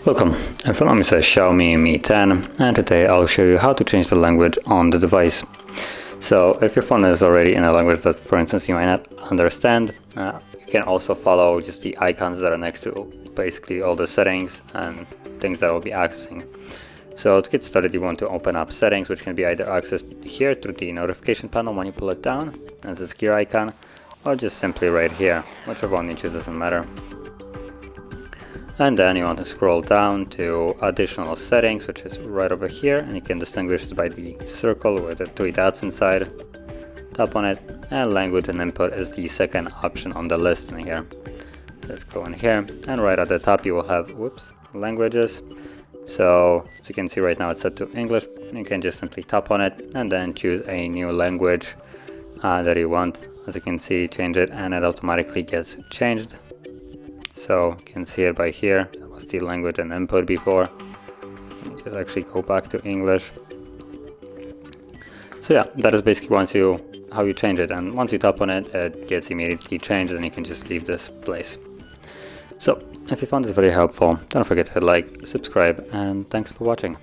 Welcome, in front of me says XIAOMI Mi 10, and today I'll show you how to change the language on the device. So if your phone is already in a language that, for instance, you might not understand, you can also follow just the icons that are next to basically all the settings and things that we'll be accessing. So to get started, you want to open up settings, which can be either accessed here through the notification panel when you pull it down as this gear icon, or just simply right here, whichever one you choose doesn't matter. And then you want to scroll down to additional settings, which is right over here, and you can distinguish it by the circle with the 3 dots inside. Tap on it, and language and input is the second option on the list in here. Let's go in here, and right at the top you will have languages. So as you can see right now it's set to English. You can just simply tap on it and then choose a new language that you want. As you can see, change it and it automatically gets changed. So you can see it by here. That was the language and input before. You just actually go back to English. So yeah, that is basically how you change it, and once you tap on it, it gets immediately changed and you can just leave this place. So if you found this very helpful, don't forget to hit like, subscribe, and thanks for watching.